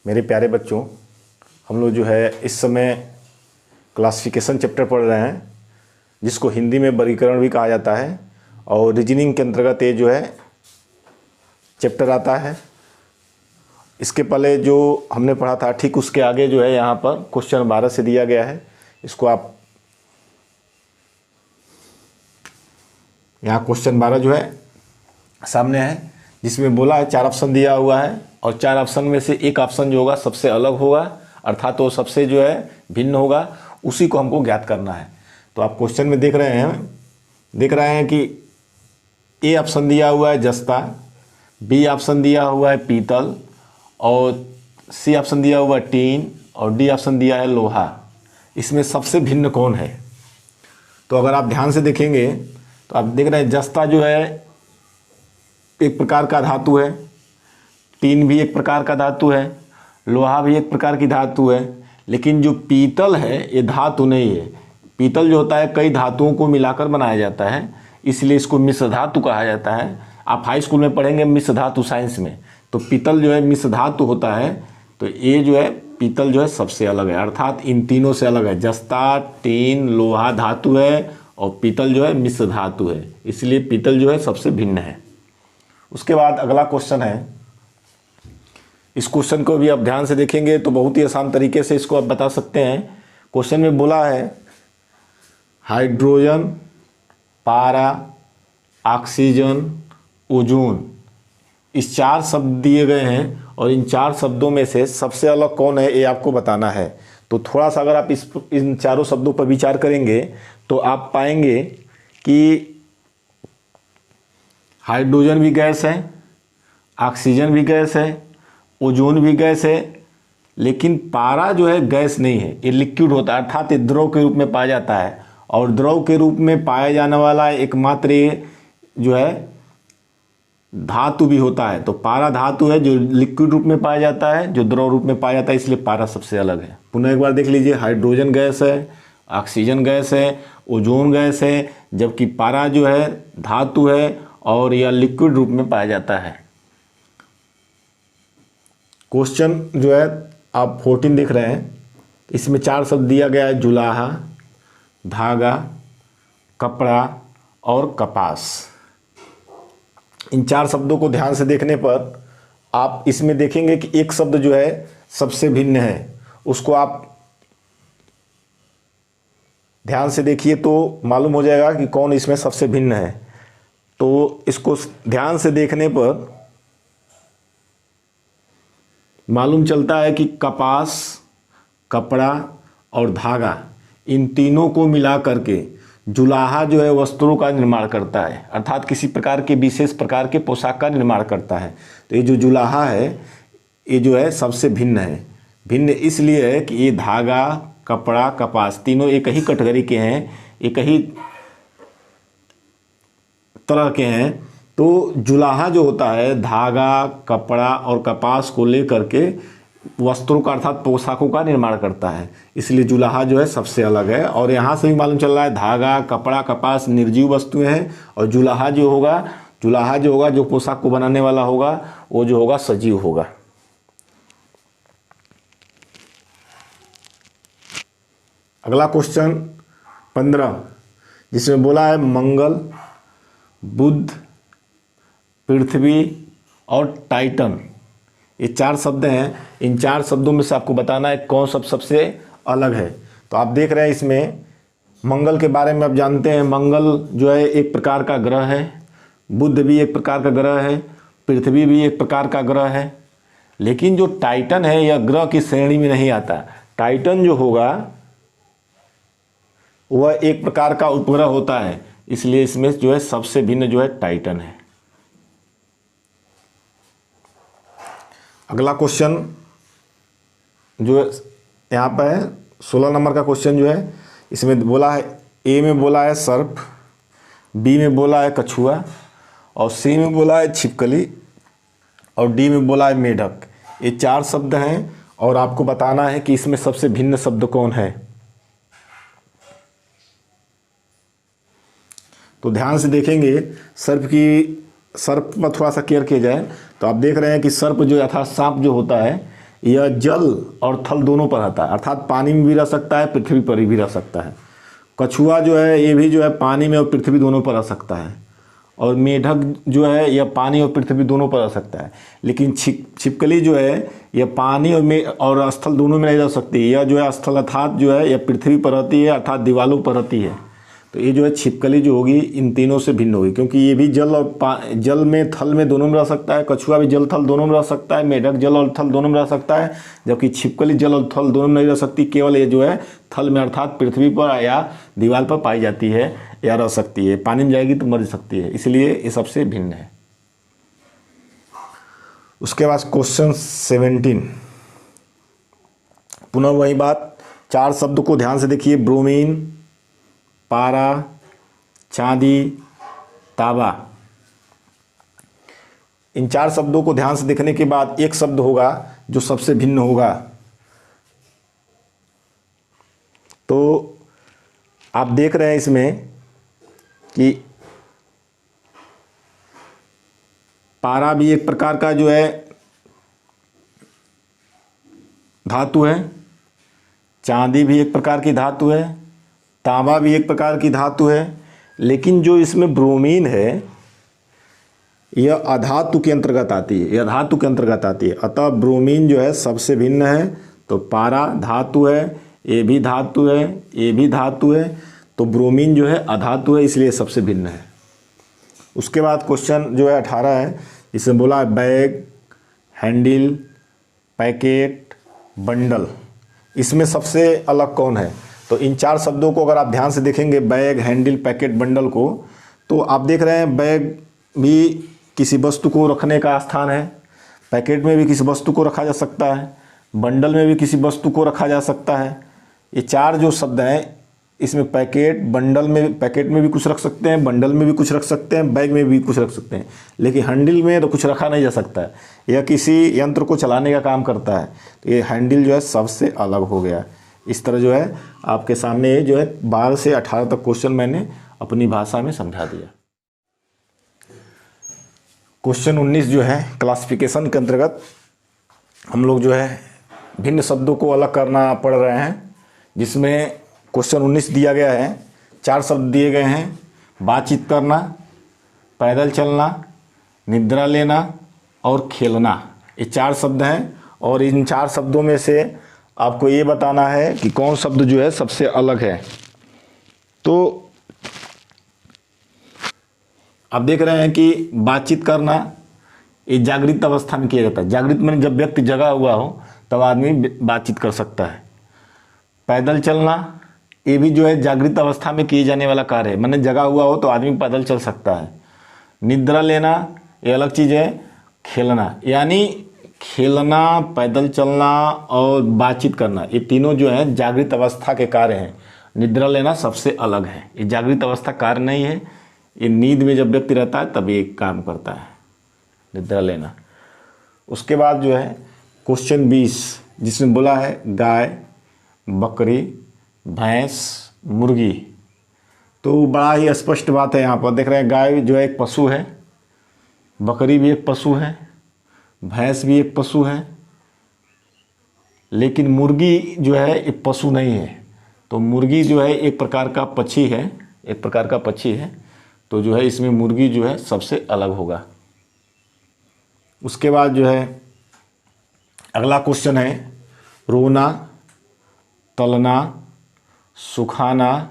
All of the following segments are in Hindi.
मेरे प्यारे बच्चों, हम लोग जो है इस समय क्लासिफिकेशन चैप्टर पढ़ रहे हैं, जिसको हिंदी में वर्गीकरण भी कहा जाता है। और रीजनिंग के अंतर्गत ये जो है चैप्टर आता है। इसके पहले जो हमने पढ़ा था, ठीक उसके आगे जो है यहाँ पर क्वेश्चन 12 से दिया गया है। इसको आप यहाँ क्वेश्चन 12 जो है सामने है, जिसमें बोला है 4 ऑप्शन दिया हुआ है और 4 ऑप्शन में से एक ऑप्शन जो होगा सबसे अलग होगा, अर्थात वो सबसे जो है भिन्न होगा, उसी को हमको ज्ञात करना है। तो आप क्वेश्चन में देख रहे हैं कि ए ऑप्शन दिया हुआ है जस्ता, बी ऑप्शन दिया हुआ है पीतल, और सी ऑप्शन दिया हुआ है टीन, और डी ऑप्शन दिया है लोहा। इसमें सबसे भिन्न कौन है? तो अगर आप ध्यान से देखेंगे तो आप देख रहे हैं जस्ता जो है एक प्रकार का धातु है, टीन भी एक प्रकार का धातु है, लोहा भी एक प्रकार की धातु है। लेकिन जो पीतल है ये धातु नहीं है। पीतल जो होता है कई धातुओं को मिलाकर बनाया जाता है, इसलिए इसको मिश्र धातु कहा जाता है। आप हाई स्कूल में पढ़ेंगे मिश्र धातु साइंस में, तो पीतल जो है मिश्र धातु होता है। तो ये जो है पीतल जो है सबसे अलग है, अर्थात इन तीनों से अलग है। जस्ता, टीन, लोहा धातु है और पीतल जो है मिश्र धातु है, इसलिए पीतल जो है सबसे भिन्न है। उसके बाद अगला क्वेश्चन है। इस क्वेश्चन को भी आप ध्यान से देखेंगे तो बहुत ही आसान तरीके से इसको आप बता सकते हैं। क्वेश्चन में बोला है हाइड्रोजन, पारा, ऑक्सीजन, ओजोन, इस 4 शब्द दिए गए हैं और इन 4 शब्दों में से सबसे अलग कौन है ये आपको बताना है। तो थोड़ा सा अगर आप इन चारों शब्दों पर विचार करेंगे तो आप पाएंगे कि हाइड्रोजन भी गैस है, ऑक्सीजन भी गैस है, ओजोन भी गैस है, लेकिन पारा जो है गैस नहीं है, ये लिक्विड होता है, अर्थात ये द्रव के रूप में पाया जाता है। और द्रव के रूप में पाया जाने वाला एकमात्र ये जो है धातु भी होता है। तो पारा धातु है जो लिक्विड रूप में पाया जाता है, जो द्रव रूप में पाया जाता है, इसलिए पारा सबसे अलग है। पुनः एक बार देख लीजिए, हाइड्रोजन गैस है, ऑक्सीजन गैस है, ओजोन गैस है, जबकि पारा जो है धातु है और यह लिक्विड रूप में पाया जाता है। क्वेश्चन जो है आप 14 देख रहे हैं, इसमें 4 शब्द दिया गया है, जुलाहा, धागा, कपड़ा और कपास। इन 4 शब्दों को ध्यान से देखने पर आप इसमें देखेंगे कि एक शब्द जो है सबसे भिन्न है, उसको आप ध्यान से देखिए तो मालूम हो जाएगा कि कौन इसमें सबसे भिन्न है। तो इसको ध्यान से देखने पर मालूम चलता है कि कपास, कपड़ा और धागा, इन तीनों को मिला करके जुलाहा जो है वस्त्रों का निर्माण करता है, अर्थात किसी प्रकार के विशेष प्रकार के पोशाक का निर्माण करता है। तो ये जो जुलाहा है ये जो है सबसे भिन्न है। भिन्न इसलिए है कि ये धागा, कपड़ा, कपास तीनों एक ही कैटेगरी के हैं, एक ही तरह के हैं। तो जुलाहा जो होता है धागा, कपड़ा और कपास को लेकर के वस्त्रों का अर्थात पोशाकों का निर्माण करता है, इसलिए जुलाहा जो है सबसे अलग है। और यहाँ से भी मालूम चल रहा है धागा, कपड़ा, कपास निर्जीव वस्तुएं हैं और जुलाहा जो होगा जो पोशाक को बनाने वाला होगा वो जो होगा सजीव होगा। अगला क्वेश्चन 15, जिसमें बोला है मंगल, बुध, पृथ्वी और टाइटन, ये 4 शब्द हैं। इन 4 शब्दों में से आपको बताना है कौन सबसे अलग है। तो आप देख रहे हैं इसमें मंगल के बारे में आप जानते हैं, मंगल जो है एक प्रकार का ग्रह है, बुध भी एक प्रकार का ग्रह है, पृथ्वी भी एक प्रकार का ग्रह है। लेकिन जो टाइटन है यह ग्रह की श्रेणी में नहीं आता। टाइटन जो होगा वह एक प्रकार का उपग्रह होता है, इसलिए इसमें जो है सबसे भिन्न जो है टाइटन है। अगला क्वेश्चन जो यहाँ पर है 16 नंबर का क्वेश्चन जो है, इसमें बोला है ए में बोला है सर्प, बी में बोला है कछुआ, और सी में बोला है छिपकली, और डी में बोला है मेढक। ये 4 शब्द हैं और आपको बताना है कि इसमें सबसे भिन्न शब्द कौन है। तो ध्यान से देखेंगे, सर्प पर थोड़ा सा केयर किया जाए तो आप देख रहे हैं कि सर्प जो अर्थात सांप जो होता है यह जल और थल दोनों पर रहता है, अर्थात पानी में भी रह सकता है, पृथ्वी पर भी रह सकता है। कछुआ जो है ये भी जो है पानी में और पृथ्वी दोनों पर रह सकता है। और मेढक जो है यह पानी और पृथ्वी दोनों पर रह सकता है। लेकिन छिपकली जो है यह पानी और स्थल दोनों में नहीं रह सकती। यह जो है स्थल अर्थात जो है यह पृथ्वी पर रहती है, अर्थात दीवारों पर रहती है। तो ये जो है छिपकली जो होगी इन तीनों से भिन्न होगी, क्योंकि ये भी जल और जल में थल में दोनों में रह सकता है। कछुआ भी जल थल दोनों में रह सकता है, मेढक जल और थल दोनों में रह सकता है, जबकि छिपकली जल और थल दोनों में नहीं रह सकती। केवल ये जो है थल में अर्थात पृथ्वी पर या दीवार पर पाई जाती है या रह सकती है। पानी में जाएगी तो मर सकती है, इसलिए ये सबसे भिन्न है। उसके बाद क्वेश्चन 17, पुनः वही बात, 4 शब्द को ध्यान से देखिए। ब्रोमीन, पारा, चांदी, तांबा। इन 4 शब्दों को ध्यान से देखने के बाद एक शब्द होगा जो सबसे भिन्न होगा। तो आप देख रहे हैं इसमें कि पारा भी एक प्रकार का जो है धातु है, चांदी भी एक प्रकार की धातु है, तांबा भी एक प्रकार की धातु है। लेकिन जो इसमें ब्रोमीन है यह अधातु के अंतर्गत आती है, यह धातु के अंतर्गत आती है। अतः ब्रोमीन जो है सबसे भिन्न है। तो पारा धातु है, ये भी धातु है, ये भी धातु है, तो ब्रोमीन जो है अधातु है, इसलिए सबसे भिन्न है। उसके बाद क्वेश्चन जो है 18 है, इसमें बोला बैग, हैंडल, पैकेट, बंडल, इसमें सबसे अलग कौन है? तो इन 4 शब्दों को अगर आप ध्यान से देखेंगे, बैग, हैंडल, पैकेट, बंडल को, तो आप देख रहे हैं बैग भी किसी वस्तु को रखने का स्थान है, पैकेट में भी किसी वस्तु को रखा जा सकता है, बंडल में भी किसी वस्तु को रखा जा सकता है। ये 4 जो शब्द हैं इसमें पैकेट, बंडल में, पैकेट में भी कुछ रख सकते हैं, बंडल में भी कुछ रख सकते हैं, बैग में भी कुछ रख सकते हैं, लेकिन हैंडल में तो कुछ रखा नहीं जा सकता है। यह किसी यंत्र को चलाने का काम करता है। तो ये हैंडल जो है सबसे अलग हो गया। इस तरह जो है आपके सामने जो है 12 से 18 तक क्वेश्चन मैंने अपनी भाषा में समझा दिया। क्वेश्चन 19 जो है क्लासिफिकेशन के अंतर्गत हम लोग जो है भिन्न शब्दों को अलग करना पड़ रहे हैं, जिसमें क्वेश्चन 19 दिया गया है, 4 शब्द दिए गए हैं, बातचीत करना, पैदल चलना, निद्रा लेना और खेलना। ये 4 शब्द हैं और इन 4 शब्दों में से आपको ये बताना है कि कौन शब्द जो है सबसे अलग है। तो आप देख रहे हैं कि बातचीत करना ये जागृत अवस्था में किया जाता है। जागृत में जब व्यक्ति जगा हुआ हो तब आदमी बातचीत कर सकता है। पैदल चलना ये भी जो है जागृत अवस्था में किए जाने वाला कार्य है, मैंने जगा हुआ हो तो आदमी पैदल चल सकता है। निद्रा लेना ये अलग चीज़ है। खेलना यानी खेलना, पैदल चलना और बातचीत करना, ये तीनों जो है जागृत अवस्था के कार्य हैं। निद्रा लेना सबसे अलग है, ये जागृत अवस्था कार्य नहीं है, ये नींद में जब व्यक्ति रहता है तब ये काम करता है, निद्रा लेना। उसके बाद जो है क्वेश्चन 20 जिसमें बोला है गाय, बकरी, भैंस, मुर्गी। तो बड़ा ही स्पष्ट बात है, यहाँ पर देख रहे हैं गाय जो है एक पशु है, बकरी भी एक पशु है, भैंस भी एक पशु है, लेकिन मुर्गी जो है एक पशु नहीं है। तो मुर्गी जो है एक प्रकार का पक्षी है, एक प्रकार का पक्षी है, तो जो है इसमें मुर्गी जो है सबसे अलग होगा। उसके बाद जो है अगला क्वेश्चन है रोना, तलना, सुखाना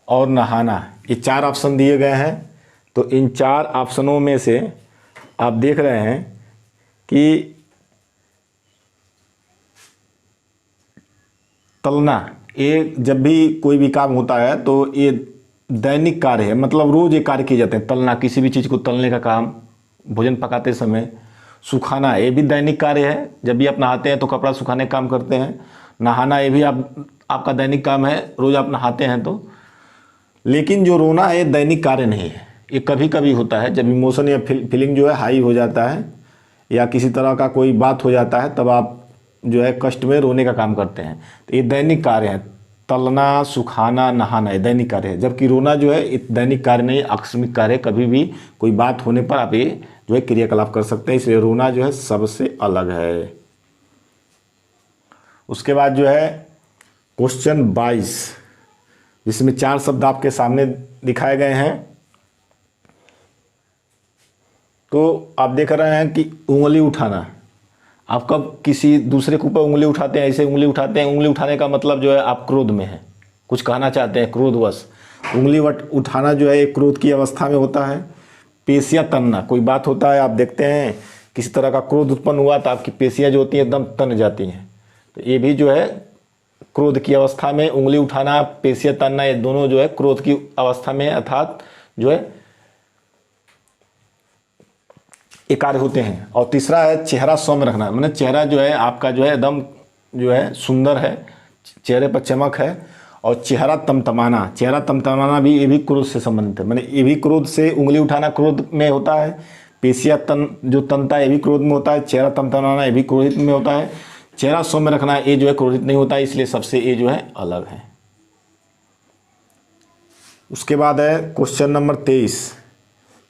और नहाना। ये 4 ऑप्शन दिए गए हैं। तो इन 4 ऑप्शनों में से आप देख रहे हैं कि तलना, ये जब भी कोई भी काम होता है तो ये दैनिक कार्य है, मतलब रोज ये कार्य किए जाते हैं। तलना किसी भी चीज़ को तलने का काम, भोजन पकाते समय। सुखाना ये भी दैनिक कार्य है, जब भी आप नहाते हैं तो कपड़ा सुखाने का काम करते हैं। नहाना ये भी आपका दैनिक काम है, रोज़ आप नहाते हैं तो। लेकिन जो रोना है ये दैनिक कार्य नहीं है, ये कभी कभी होता है जब इमोशन या फीलिंग जो है हाई हो जाता है या किसी तरह का कोई बात हो जाता है तब आप जो है कष्ट में रोने का काम करते हैं। तो ये दैनिक कार्य है। तलना, सुखाना, नहाना ये दैनिक कार्य है, जबकि रोना जो है दैनिक कार्य नहीं, आकस्मिक कार्य है। कभी भी कोई बात होने पर आप ये जो है क्रियाकलाप कर सकते हैं, इसलिए रोना जो है सबसे अलग है। उसके बाद जो है क्वेश्चन 22, जिसमें 4 शब्द आपके सामने दिखाए गए हैं। तो आप देख रहे हैं कि उंगली उठाना, आप कब किसी दूसरे के ऊपर उंगली उठाते हैं, ऐसे उंगली उठाते हैं, उंगली उठाने का मतलब जो है आप क्रोध में हैं, कुछ कहना चाहते हैं, क्रोधवश उंगली उठाना जो है एक क्रोध की अवस्था में होता है। पेशियाँ तनना, कोई बात होता है, आप देखते हैं किसी तरह का क्रोध उत्पन्न हुआ तो आपकी पेशियाँ जो होती हैं एकदम तन जाती हैं, तो ये भी जो है क्रोध की अवस्था में उंगली उठाना, पेशियाँ तनना, ये दोनों जो है क्रोध की अवस्था में अर्थात जो है ये कार्य होते हैं। और तीसरा है चेहरा सौम्य रखना, मैंने चेहरा जो है आपका जो है एकदम जो है सुंदर है, चेहरे पर चमक है। और चेहरा तमतमाना, चेहरा तमतमाना भी ये भी क्रोध से संबंधित है, मैंने ये भी क्रोध से, उंगली उठाना क्रोध में होता है, पेशियाँ जो तनता है ये भी क्रोध में होता है, चेहरा तमतमाना ये भी क्रोधित में होता है, चेहरा सौम्य रखना ये जो है क्रोधित नहीं होता है, इसलिए सबसे ये जो है अलग है। उसके बाद है क्वेश्चन नंबर 23,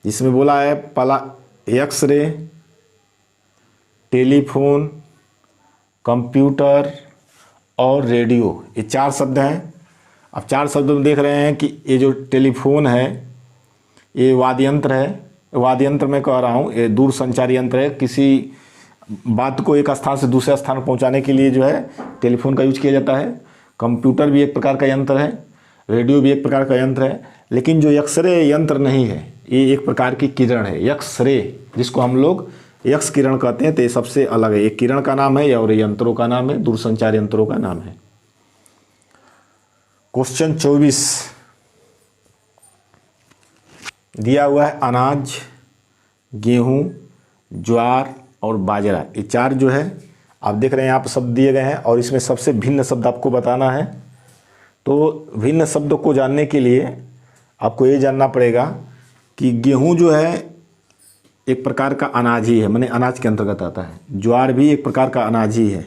जिसमें बोला है एक्सरे, टेलीफोन, कंप्यूटर और रेडियो, ये 4 शब्द हैं। अब 4 शब्दों में देख रहे हैं कि ये जो टेलीफोन है ये वाद्य यंत्र है, वाद्य यंत्र मैं कह रहा हूँ, ये दूर संचारी यंत्र है, किसी बात को एक स्थान से दूसरे स्थान पर पहुँचाने के लिए जो है टेलीफोन का यूज किया जाता है। कंप्यूटर भी एक प्रकार का यंत्र है, रेडियो भी एक प्रकार का यंत्र है, लेकिन जो एक्सरे यंत्र नहीं है, ये एक प्रकार की किरण है, एक्सरे, जिसको हम लोग एक्स किरण कहते हैं, तो ये सबसे अलग है, एक किरण का नाम है और यंत्रों का नाम है, दूरसंचार यंत्रों का नाम है। क्वेश्चन 24 दिया हुआ है अनाज, गेहूं, ज्वार और बाजरा, ये 4 जो है आप देख रहे हैं यहाँ पर शब्द दिए गए हैं, और इसमें सबसे भिन्न शब्द आपको बताना है। तो भिन्न शब्दों को जानने के लिए आपको ये जानना पड़ेगा कि गेहूं जो है एक प्रकार का अनाज ही है, माने अनाज के अंतर्गत आता है। ज्वार भी एक प्रकार का अनाज ही है,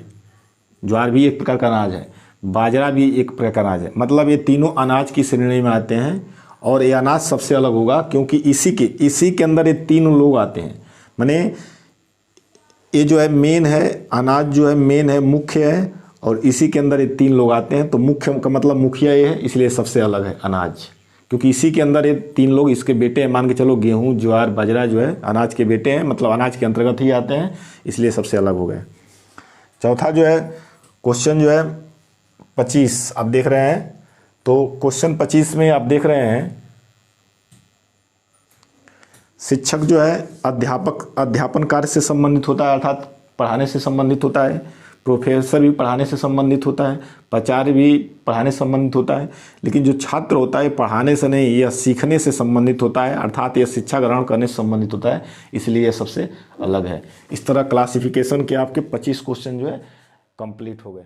ज्वार भी एक प्रकार का अनाज है। बाजरा भी एक प्रकार का अनाज है, मतलब ये तीनों अनाज की श्रेणी में आते हैं, और ये अनाज सबसे अलग होगा क्योंकि इसी के अंदर ये तीनों लोग आते हैं। माने ये जो है मेन है, अनाज जो है मेन है, मुख्य है, और इसी के अंदर ये 3 लोग आते हैं। तो मुख्य का मतलब मुखिया ये है, इसलिए सबसे अलग है अनाज, क्योंकि इसी के अंदर ये 3 लोग इसके बेटे हैं। मान के चलो गेहूं, ज्वार, बाजरा जो है अनाज के बेटे हैं, मतलब अनाज के अंतर्गत ही आते हैं, इसलिए सबसे अलग हो गए। चौथा जो है क्वेश्चन जो है 25 आप देख रहे हैं। तो क्वेश्चन 25 में आप देख रहे हैं शिक्षक जो है अध्यापन कार्य से संबंधित होता है, अर्थात पढ़ाने से संबंधित होता है। प्रोफेसर भी पढ़ाने से संबंधित होता है, प्राचार्य भी पढ़ाने से संबंधित होता है। लेकिन जो छात्र होता है पढ़ाने से नहीं, यह सीखने से संबंधित होता है, अर्थात यह शिक्षा ग्रहण करने से संबंधित होता है, इसलिए यह सबसे अलग है। इस तरह क्लासिफिकेशन के आपके 25 क्वेश्चन जो है कंप्लीट हो गए।